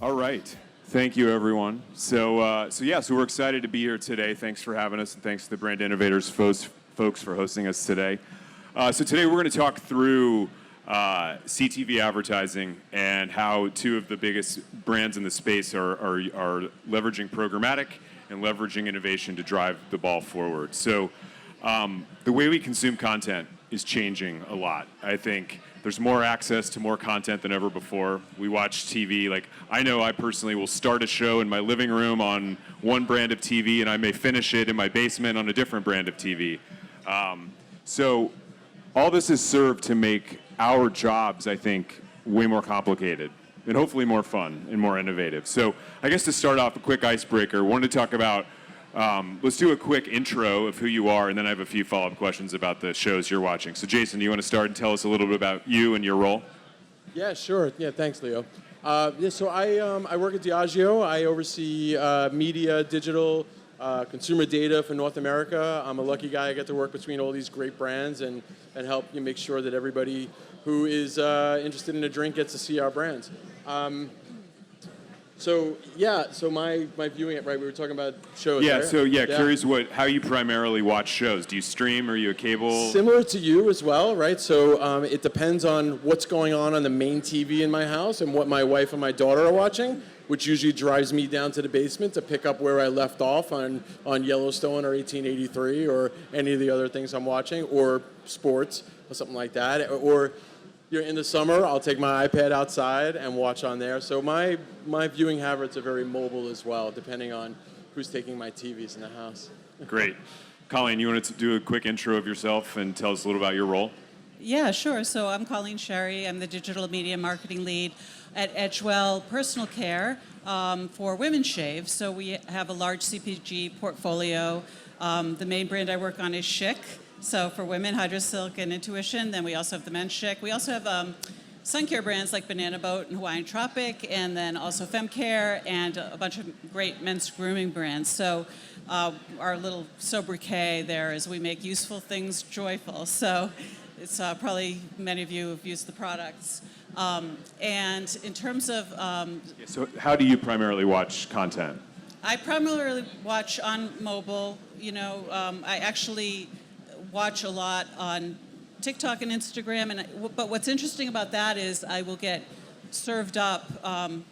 All right. Thank you, everyone. So we're excited to be here today. Thanks for having us, and thanks to the Brand Innovators folks for hosting us today. So today we're going to talk through CTV advertising and how two of the biggest brands in the space are leveraging programmatic and leveraging innovation to drive the ball forward. So the way we consume content is changing a lot. I think there's more access to more content than ever before. We watch TV, like I know I personally will start a show in my living room on one brand of TV and I may finish it in my basement on a different brand of TV. So all this is served to make our jobs, I think, way more complicated and hopefully more fun and more innovative. So I guess to start off, a quick icebreaker, I wanted to talk about, let's do a quick intro of who you are, and then I have a few follow-up questions about the shows you're watching. So Jason, do you want to start and tell us a little bit about you and your role? Yeah, sure. Yeah, thanks, Leo. So I work at Diageo. I oversee media, digital, consumer data for North America. I'm a lucky guy. I get to work between all these great brands and help make sure that everybody who is interested in a drink gets to see our brands. So my viewing, right, we were talking about shows. Yeah, right? Curious how you primarily watch shows. Do you stream? Are you a cable? Similar to you as well, right? So it depends on what's going on the main TV in my house and what my wife and my daughter are watching, which usually drives me down to the basement to pick up where I left off on Yellowstone or 1883 or any of the other things I'm watching, or sports or something like that. Or in the summer, I'll take my iPad outside and watch on there. So my viewing habits are very mobile as well, depending on who's taking my TVs in the house. Great. Colleen, you want to do a quick intro of yourself and tell us a little about your role? Yeah, sure. So I'm Colleen Sherry. I'm the digital media marketing lead at Edgewell Personal Care for Women's Shave. So we have a large CPG portfolio. The main brand I work on is Schick. So for women, Hydrosilk and Intuition. Then we also have the men's Schick. We also have sun care brands like Banana Boat and Hawaiian Tropic, and then also FemCare and a bunch of great men's grooming brands. So our little sobriquet there is we make useful things joyful. So it's probably many of you have used the products. And in terms of... So how do you primarily watch content? I primarily watch on mobile. I actually watch a lot on TikTok and Instagram, but what's interesting about that is I will get served up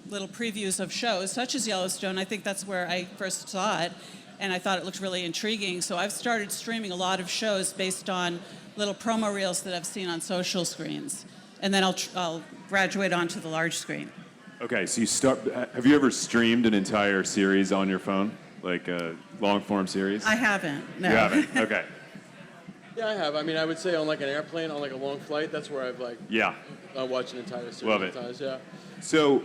little previews of shows, such as Yellowstone. I think that's where I first saw it, and I thought it looked really intriguing. So I've started streaming a lot of shows based on little promo reels that I've seen on social screens, and then I'll graduate onto the large screen. Okay, so have you ever streamed an entire series on your phone, like a long-form series? I haven't, no. You haven't, okay. Yeah, I have. I mean, I would say on like an airplane, on like a long flight, that's where I've watched an entire series. Love it. Of times, yeah. So,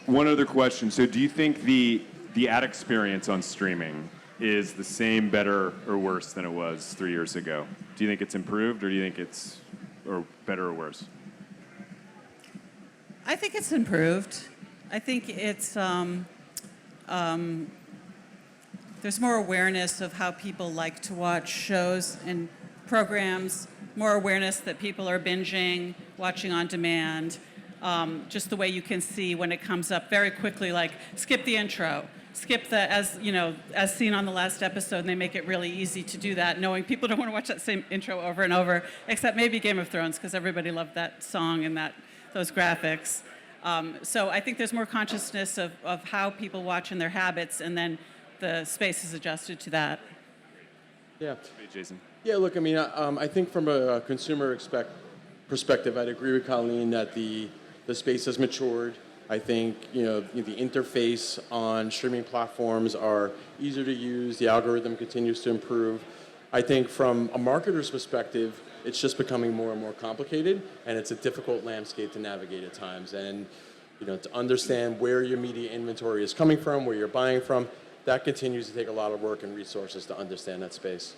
one other question. So, do you think the ad experience on streaming is the same, better, or worse than it was 3 years ago? Do you think it's improved, or do you think it's better or worse? I think it's improved. I think it's there's more awareness of how people like to watch shows and programs, more awareness that people are binging, watching on demand, just the way you can see when it comes up very quickly, like skip the intro, skip as seen on the last episode, and they make it really easy to do that, knowing people don't want to watch that same intro over and over, except maybe Game of Thrones, because everybody loved that song and those graphics. So I think there's more consciousness of how people watch and their habits, and then the space is adjusted to that. Yeah. Hey, Jason. Yeah, look, I mean, I think from a consumer perspective, I'd agree with Colleen that the space has matured. I think, the interface on streaming platforms are easier to use. The algorithm continues to improve. I think from a marketer's perspective, it's just becoming more and more complicated, and it's a difficult landscape to navigate at times. And, to understand where your media inventory is coming from, where you're buying from, that continues to take a lot of work and resources to understand that space.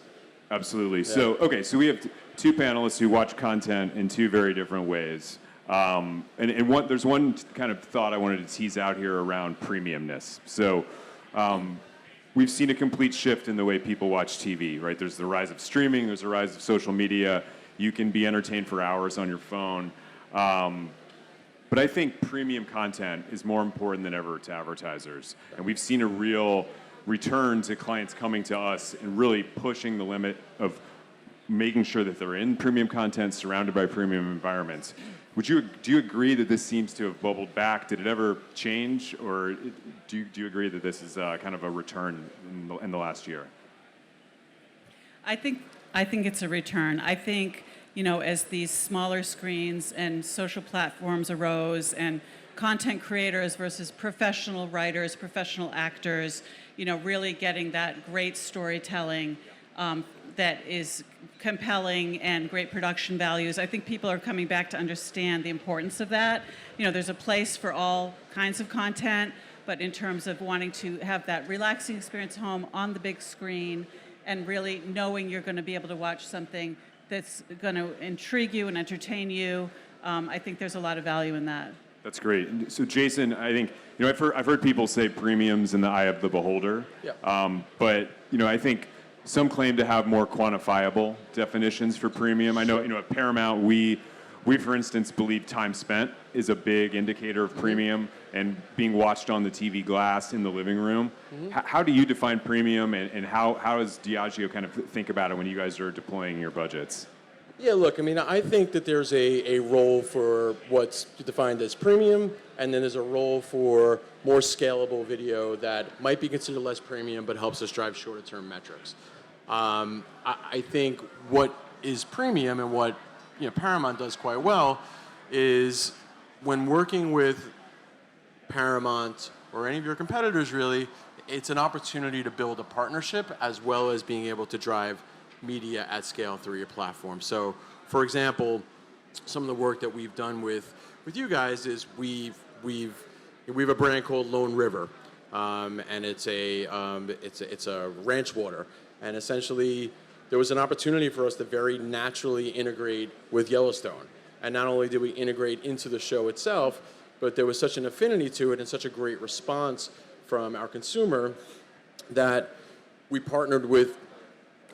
Absolutely. Yeah. So we have two panelists who watch content in two very different ways. There's one kind of thought I wanted to tease out here around premiumness. So we've seen a complete shift in the way people watch TV, right? There's the rise of streaming, there's the rise of social media. You can be entertained for hours on your phone. But I think premium content is more important than ever to advertisers. And we've seen a real return to clients coming to us and really pushing the limit of making sure that they're in premium content surrounded by premium environments. Do you agree that this seems to have bubbled back? Did it ever change, or do you agree that this is kind of a return in the last year? I think it's a return. I think, as these smaller screens and social platforms arose and content creators versus professional writers, professional actors, really getting that great storytelling that is compelling and great production values. I think people are coming back to understand the importance of that. There's a place for all kinds of content, but in terms of wanting to have that relaxing experience home on the big screen and really knowing you're going to be able to watch something that's going to intrigue you and entertain you, I think there's a lot of value in that. That's great. So, Jason, I think I've heard people say premium's in the eye of the beholder. Yeah. But I think some claim to have more quantifiable definitions for premium. I know at Paramount we for instance believe time spent is a big indicator of premium and being watched on the TV glass in the living room. How do you define premium, and how does Diageo kind of think about it when you guys are deploying your budgets? Yeah, look, I think that there's a role for what's defined as premium, and then there's a role for more scalable video that might be considered less premium but helps us drive shorter-term metrics. I think what is premium and what Paramount does quite well is when working with Paramount or any of your competitors, really, it's an opportunity to build a partnership as well as being able to drive media at scale through your platform. So, for example, some of the work that we've done with you guys is we have a brand called Lone River, and it's a ranch water, and essentially there was an opportunity for us to very naturally integrate with Yellowstone. And not only did we integrate into the show itself, but there was such an affinity to it and such a great response from our consumer that we partnered with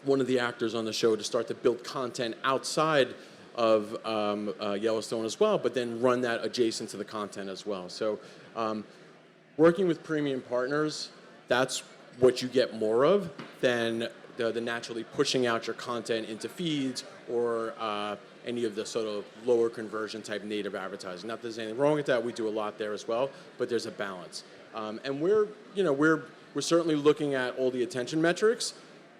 one of the actors on the show to start to build content outside of Yellowstone as well, but then run that adjacent to the content as well. So working with premium partners, that's what you get more of than the naturally pushing out your content into feeds or any of the sort of lower conversion type native advertising. Not that there's anything wrong with that. We do a lot there as well, but there's a balance. And we're certainly looking at all the attention metrics.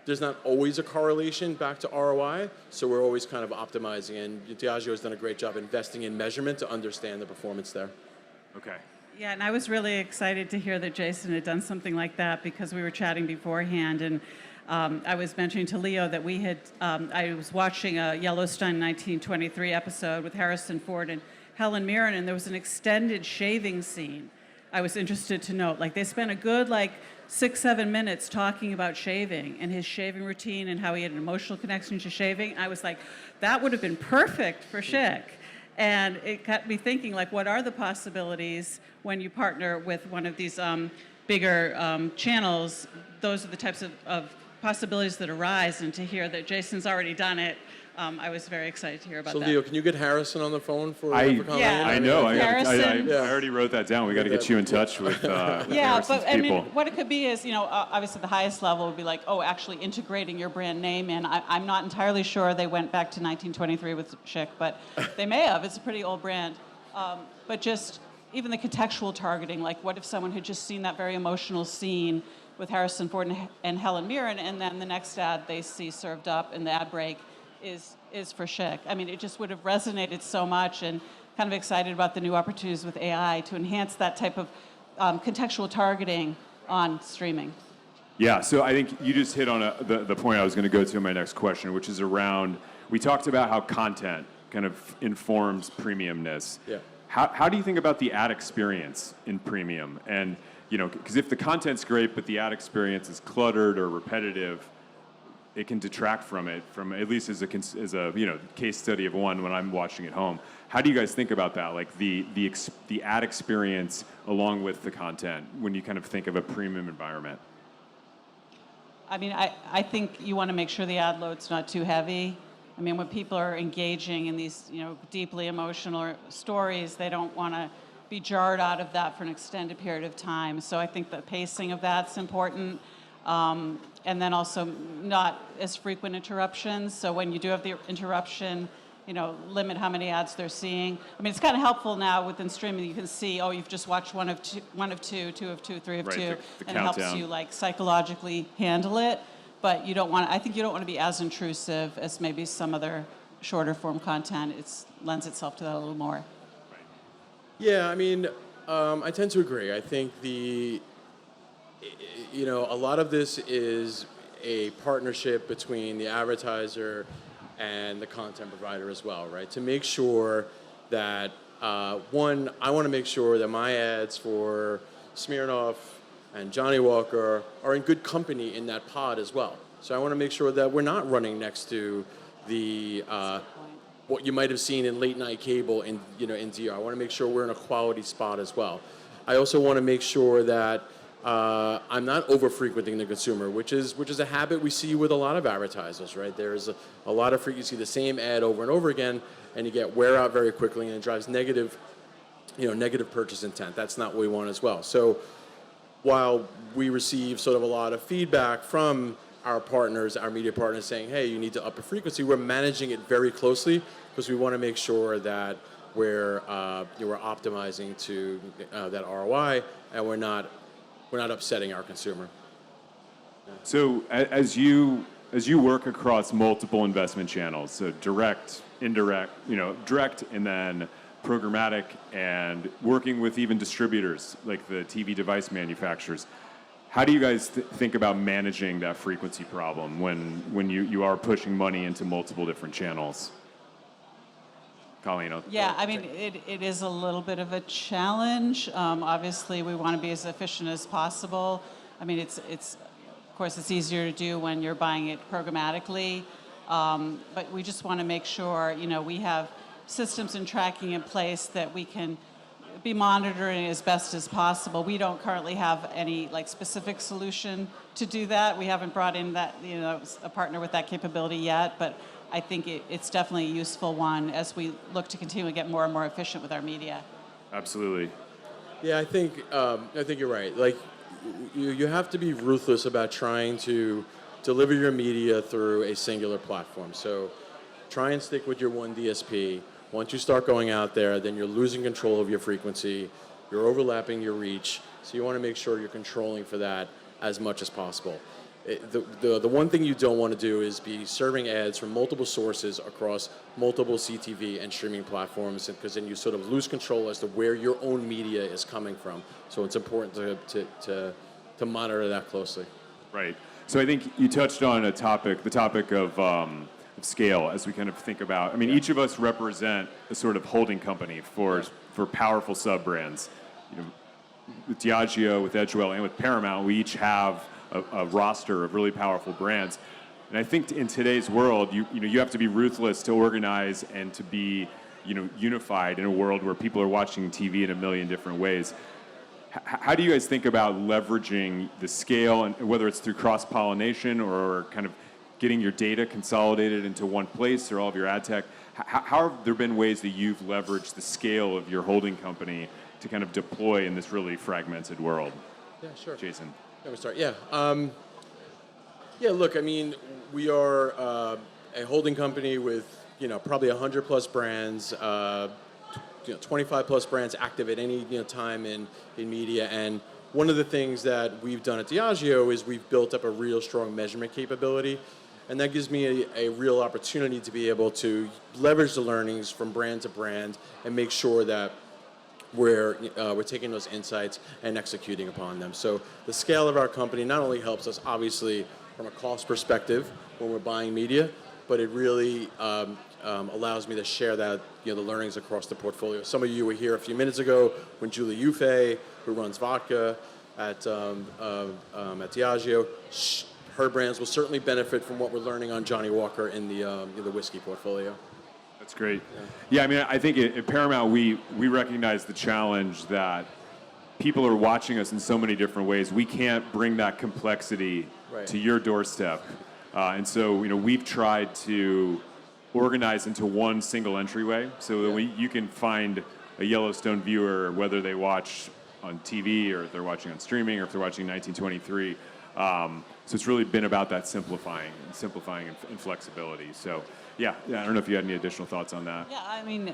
There's not always a correlation back to ROI, so we're always kind of optimizing, and Diageo has done a great job investing in measurement to understand the performance there. Okay. Yeah, and I was really excited to hear that Jason had done something like that because we were chatting beforehand, and I was mentioning to Leo that I was watching a Yellowstone 1923 episode with Harrison Ford and Helen Mirren, and there was an extended shaving scene. I was interested to note, they spent a good 6-7 minutes talking about shaving and his shaving routine and how he had an emotional connection to shaving. I was like, that would have been perfect for Schick. And it got me thinking, what are the possibilities when you partner with one of these bigger channels? Those are the types of possibilities that arise, and to hear that Jason's already done it, I was very excited to hear about that. So, Leo, can you get Harrison on the phone for Colleen? Yeah. I know. Harrison. I already wrote that down. We got to get you in touch with Harrison's people. What it could be is, obviously the highest level would be actually integrating your brand name in. I'm not entirely sure they went back to 1923 with Schick, but they may have. It's a pretty old brand. But just even the contextual targeting, what if someone had just seen that very emotional scene with Harrison Ford and Helen Mirren, and then the next ad they see served up in the ad break is for Schick. It just would have resonated so much, and kind of excited about the new opportunities with AI to enhance that type of contextual targeting on streaming. Yeah, so I think you just hit on the point I was going to go to in my next question, which is around, we talked about how content kind of informs premiumness. Yeah. How do you think about the ad experience in premium? And, because if the content's great, but the ad experience is cluttered or repetitive, it can detract from it, at least as a case study of one when I'm watching at home. How do you guys think about that, the ad experience along with the content when you kind of think of a premium environment? I think you want to make sure the ad load's not too heavy. I mean, when people are engaging in these, deeply emotional stories, they don't want to be jarred out of that for an extended period of time. So I think the pacing of that's important. And then also not as frequent interruptions. So when you do have the interruption, limit how many ads they're seeing. I mean, it's kind of helpful now within streaming. You can see, you've just watched one of two, two of two, three of Right, two, the and it helps countdown. you psychologically handle it. But I think you don't want to be as intrusive as maybe some other shorter form content. It lends itself to that a little more. Yeah, I mean, I tend to agree. I think a lot of this is a partnership between the advertiser and the content provider as well, right? To make sure that, one, I want to make sure that my ads for Smirnoff and Johnny Walker are in good company in that pod as well. So I want to make sure that we're not running next to the what you might have seen in late night cable in DR. I want to make sure we're in a quality spot as well. I also want to make sure that I'm not over frequenting the consumer, which is a habit we see with a lot of advertisers, right? There's a lot of frequency, the same ad over and over again, and you get wear out very quickly, and it drives negative purchase intent. That's not what we want as well. So while we receive sort of a lot of feedback from our partners, our media partners saying, hey, you need to up the frequency, we're managing it very closely because we want to make sure that we're optimizing to that ROI, and we're not upsetting our consumer. So as you work across multiple investment channels, so direct, indirect, direct, and then programmatic, and working with even distributors like the TV device manufacturers, how do you guys think about managing that frequency problem when you are pushing money into multiple different channels? Colleen. Yeah, I mean, it is a little bit of a challenge. Obviously, we want to be as efficient as possible. I mean, of course, it's easier to do when you're buying it programmatically, but we just want to make sure, we have systems and tracking in place that we can be monitoring as best as possible. We don't currently have any specific solution to do that. We haven't brought in that, a partner with that capability yet, but I think it's definitely a useful one as we look to continue to get more and more efficient with our media. Absolutely. Yeah, I think you're right. You have to be ruthless about trying to deliver your media through a singular platform. So try and stick with your one DSP. Once you start going out there, then you're losing control of your frequency. You're overlapping your reach. So you want to make sure you're controlling for that as much as possible. The one thing you don't want to do is be serving ads from multiple sources across multiple CTV and streaming platforms, because then you sort of lose control as to where your own media is coming from. So it's important to monitor that closely. Right. So I think you touched on the topic of scale, as we kind of think about. I mean, each of us represent a sort of holding company for powerful sub brands. With Diageo, with Edgewell, and with Paramount, we each have a roster of really powerful brands. And I think in today's world, you have to be ruthless to organize and to be unified in a world where people are watching TV in a million different ways. How do you guys think about leveraging the scale, and whether it's through cross-pollination or kind of getting your data consolidated into one place, or all of your ad tech? How have there been ways that you've leveraged the scale of your holding company to kind of deploy in this really fragmented world? Yeah, sure. Jason. Let me start. Yeah. Look, I mean, we are a holding company with probably 100 plus brands, 25 plus brands active at any time in media. And one of the things that we've done at Diageo is we've built up a real strong measurement capability, and that gives me a real opportunity to be able to leverage the learnings from brand to brand and make sure that we're taking those insights and executing upon them. So the scale of our company not only helps us, obviously, from a cost perspective when we're buying media, but it really allows me to share that the learnings across the portfolio. Some of you were here a few minutes ago when Julie Yufei, who runs vodka at Diageo, her brands will certainly benefit from what we're learning on Johnny Walker in the whiskey portfolio. That's great. Yeah, I mean, I think at Paramount, we recognize the challenge that people are watching us in so many different ways. We can't bring that complexity to your doorstep. And so, we've tried to organized into one single entryway, so that you can find a Yellowstone viewer, whether they watch on TV or if they're watching on streaming or if they're watching 1923. So it's really been about that simplifying and flexibility. So yeah, I don't know if you had any additional thoughts on that. Yeah, I mean,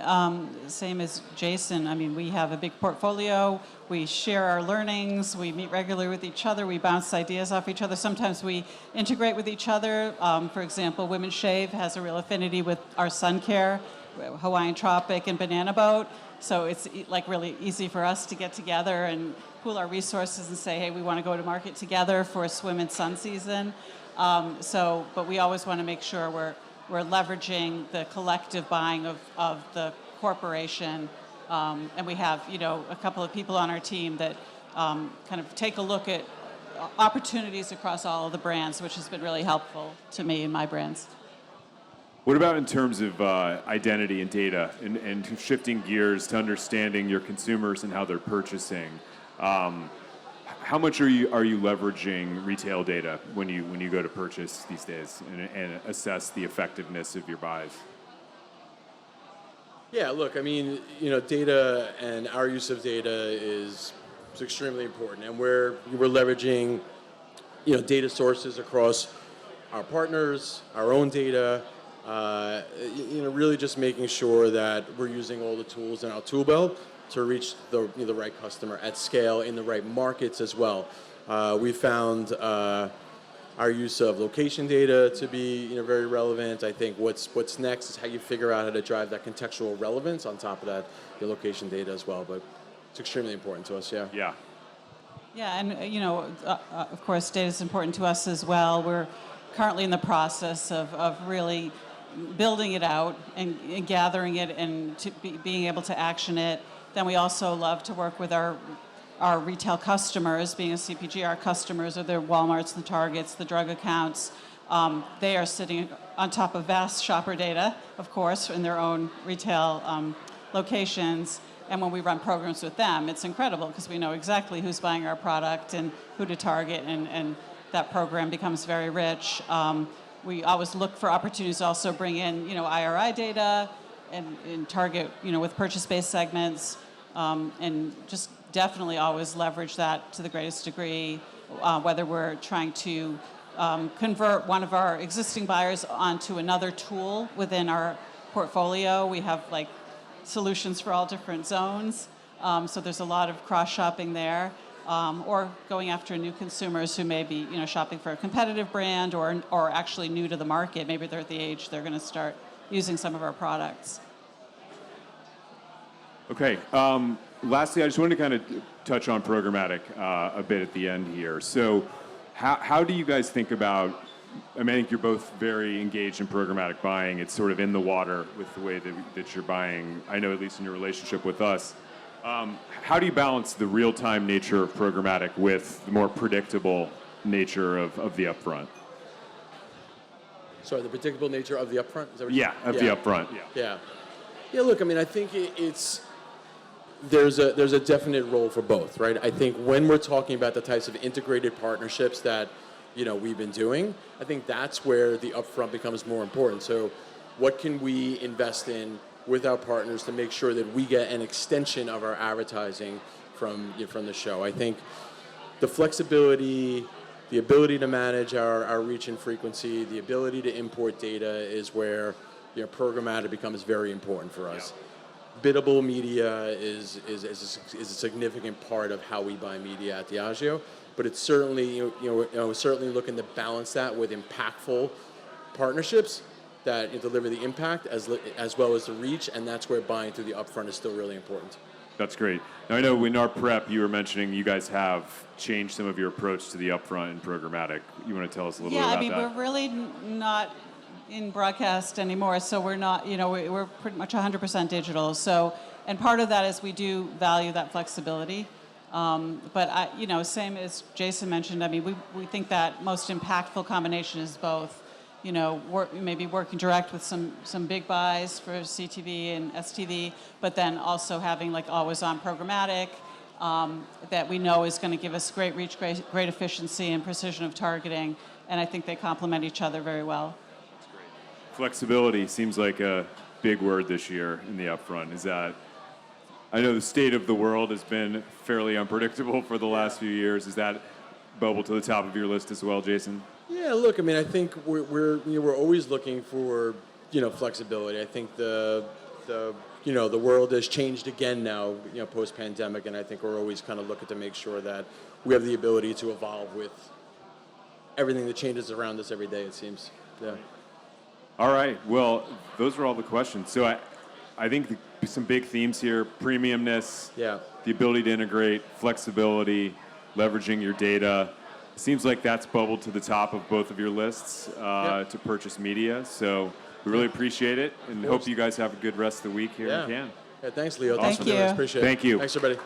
same as Jason. I mean, we have a big portfolio. We share our learnings. We meet regularly with each other. We bounce ideas off each other. Sometimes we integrate with each other. For example, Women's Shave has a real affinity with our sun care, Hawaiian Tropic, and Banana Boat. So it's like really easy for us to get together and pool our resources and say, hey, we want to go to market together for a swim and sun season. But we always want to make sure we're leveraging the collective buying of the corporation. And we have, a couple of people on our team that kind of take a look at opportunities across all of the brands, which has been really helpful to me and my brands. What about in terms of identity and data and shifting gears to understanding your consumers and how they're purchasing? How much are you leveraging retail data when you go to purchase these days and assess the effectiveness of your buys? Yeah, look, I mean, data and our use of data is extremely important, and we're leveraging, data sources across our partners, our own data. Really just making sure that we're using all the tools in our tool belt to reach the right customer at scale in the right markets as well. We found our use of location data to be very relevant. I think what's next is how you figure out how to drive that contextual relevance on top of that, the location data as well. But it's extremely important to us. Yeah. Yeah. Yeah, and of course, data is important to us as well. We're currently in the process of really building it out and gathering it and being able to action it. Then we also love to work with our retail customers, being a CPG, our customers are the Walmarts, the Targets, the drug accounts. They are sitting on top of vast shopper data, of course, in their own retail locations. And when we run programs with them, it's incredible because we know exactly who's buying our product and who to target, and that program becomes very rich. We always look for opportunities to also bring in, IRI data and target, with purchase-based segments, and just definitely always leverage that to the greatest degree, whether we're trying to convert one of our existing buyers onto another tool within our portfolio. We have solutions for all different zones, so there's a lot of cross-shopping there. Or going after new consumers who may be, shopping for a competitive brand or actually new to the market. Maybe they're at the age they're going to start using some of our products. Okay. Lastly, I just wanted to kind of touch on programmatic a bit at the end here. So how do you guys think about, I think you're both very engaged in programmatic buying. It's sort of in the water with the way that you're buying, I know at least in your relationship with us. How do you balance the real-time nature of programmatic with the more predictable nature of the upfront? Sorry, the predictable nature of the upfront? Is that what Yeah, the upfront. Yeah. Yeah, look, I think there's a definite role for both, right? I think when we're talking about the types of integrated partnerships that, we've been doing, I think that's where the upfront becomes more important. So what can we invest in with our partners to make sure that we get an extension of our advertising from the show? I think the flexibility, the ability to manage our reach and frequency, the ability to import data is where programmatic becomes very important for us. Yeah. Biddable media is a significant part of how we buy media at Diageo, but it's certainly we're certainly looking to balance that with impactful partnerships that deliver the impact as well as the reach, and that's where buying through the upfront is still really important. That's great. Now, I know in our prep, you were mentioning you guys have changed some of your approach to the upfront and programmatic. You want to tell us a little bit about that? Yeah, we're really not in broadcast anymore, so we're not, we're pretty much 100% digital. So, and part of that is we do value that flexibility. But same as Jason mentioned, we think that most impactful combination is both. Maybe working direct with some big buys for CTV and STV, but then also having always on programmatic that we know is going to give us great reach, great efficiency, and precision of targeting. And I think they complement each other very well. Flexibility seems like a big word this year in the upfront. Is that, I know the state of the world has been fairly unpredictable for the last few years. Is that bubble to the top of your list as well, Jason? Yeah, look, I mean, I think we're always looking for, flexibility. I think the world has changed again now, post-pandemic, and I think we're always kind of looking to make sure that we have the ability to evolve with everything that changes around us every day, it seems. Yeah. All right. Well, those are all the questions. So I think some big themes here: premiumness, Yeah. the ability to integrate, flexibility, leveraging your data. Seems like that's bubbled to the top of both of your lists to purchase media. So we really appreciate it, and hope you guys have a good rest of the week here in Cannes. Yeah, thanks, Leo. Thank Thanks for doing this. you. Appreciate it. Thank you. Thanks, everybody.